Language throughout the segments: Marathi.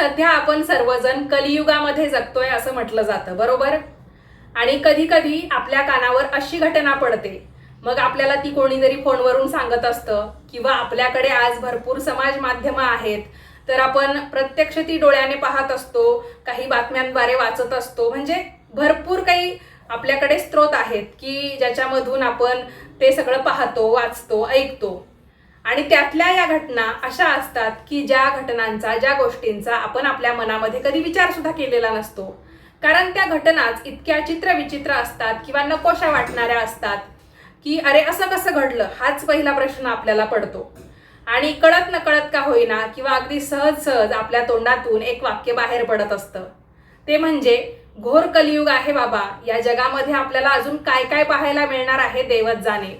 सध्या आपण सर्वजण कलियुगामध्ये जगतोय असं म्हटलं जातं, बरोबर? आणि कधी कधी आपल्या कानावर अशी घटना पडते, मग आपल्याला ती कोणीतरी फोनवरून सांगत असतं किंवा आपल्याकडे आज भरपूर समाज माध्यमं आहेत, तर आपण प्रत्यक्ष ती डोळ्याने पाहत असतो, काही बातम्यांद्वारे वाचत असतो, म्हणजे भरपूर काही आपल्याकडे स्रोत आहेत की ज्याच्यामधून आपण ते सगळं पाहतो, वाचतो, ऐकतो. आणि त्यातल्या या घटना अशा असतात की ज्या घटनांचा, ज्या गोष्टींचा आपण आपल्या मनामध्ये कधी विचार सुद्धा केलेला नसतो, कारण त्या घटनाच इतक्या चित्रविचित्र असतात किंवा नकोशा वाटणाऱ्या असतात की अरे असं कसं घडलं, हाच पहिला प्रश्न आपल्याला पडतो. आणि कळत नकळत का होईना किंवा अगदी सहज सहज आपल्या तोंडातून एक वाक्य बाहेर पडत असतं, ते म्हणजे घोर कलियुग आहे बाबा, या जगामध्ये आपल्याला अजून काय काय पाहायला मिळणार आहे देवच जाणे.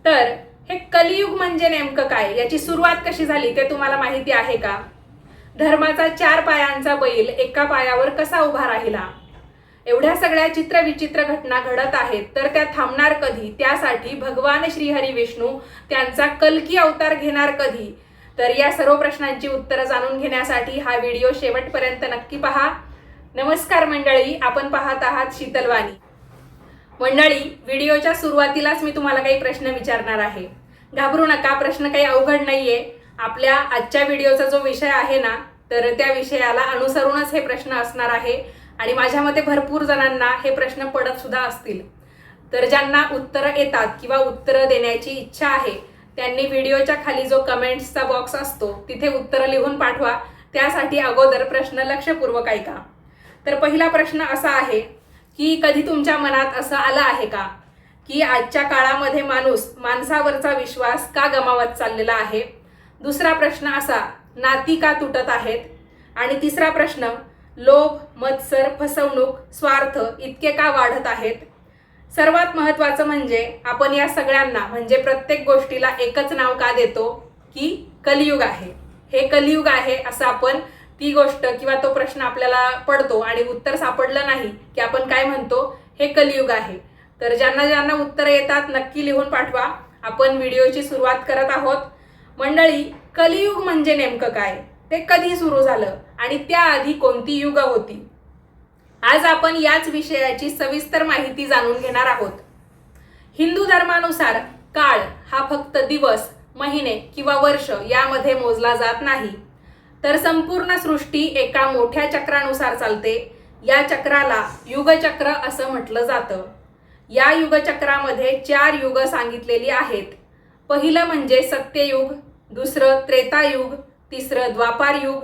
तर हे कलियुग म्हणजे नेमकं काय, याची सुरुवात कशी झाली ते तुम्हाला माहिती आहे का? धर्माचा 4 पायांचा बैल एका पायावर कसा उभा राहिला? एवढ्या सगळ्या चित्रविचित्र घटना घडत आहेत, तर त्या थांबणार कधी? त्यासाठी भगवान श्रीहरी विष्णू त्यांचा कल्की अवतार घेणार कधी? तर या सर्व प्रश्नांची उत्तरं जाणून घेण्यासाठी हा व्हिडिओ शेवटपर्यंत नक्की पहा. नमस्कार मंडळी, आपण पाहत आहात शीतलवाणी. मंडळी, व्हिडिओच्या सुरुवातीलाच मी तुम्हाला काही प्रश्न विचारणार आहे. घाबरू नका, प्रश्न काही अवघड नाहीये. आपल्या आजच्या व्हिडिओचा जो विषय आहे ना, तर त्या विषयाला अनुसरूनच हे प्रश्न असणार आहे. आणि माझ्या मते भरपूर जणांना हे प्रश्न पडत सुद्धा असतील. तर ज्यांना उत्तरं येतात किंवा उत्तरं देण्याची इच्छा आहे, त्यांनी व्हिडिओच्या खाली जो कमेंट्सचा बॉक्स असतो तिथे उत्तरं लिहून पाठवा. त्यासाठी अगोदर प्रश्न लक्षपूर्वक ऐका. तर पहिला प्रश्न असा आहे की कधी तुमच्या मनात असं आलं आहे का की आजच्या काळामध्ये माणसावरचा विश्वास का गमावत चाललेला आहे? दुसरा प्रश्न असा, नाती का तुटत आहेत? आणि तिसरा प्रश्न, लोभ, मत्सर, फसवणूक, स्वार्थ इतके का वाढत आहेत? सर्वात महत्त्वाचं म्हणजे आपण या सगळ्यांना, म्हणजे प्रत्येक गोष्टीला एकच नाव का देतो की कलियुग आहे. हे कलियुग आहे असं आपण ती गोष्ट किंवा तो प्रश्न आपल्याला पडतो आणि उत्तर सापडलं नाही की आपण काय म्हणतो, हे कलियुग आहे. तर ज्यांना ज्यांना उत्तरं येतात नक्की लिहून पाठवा. आपण व्हिडिओची सुरुवात करत आहोत. मंडळी, कलियुग म्हणजे नेमकं काय, ते कधी सुरू झालं आणि त्याआधी कोणती युग होती? आज आपण याच विषयाची सविस्तर माहिती जाणून घेणार आहोत. हिंदू धर्मानुसार काळ हा फक्त दिवस, महिने किंवा वर्ष यामध्ये मोजला जात नाही, तर संपूर्ण सृष्टी एका मोठ्या चक्रानुसार चालते. या चक्राला युगचक्र असं म्हटलं जातं. या युगचक्रामध्ये 4 युग सांगितलेली आहेत. पहिलं म्हणजे सत्ययुग, दुसरं त्रेतायुग, तिसरं द्वापारयुग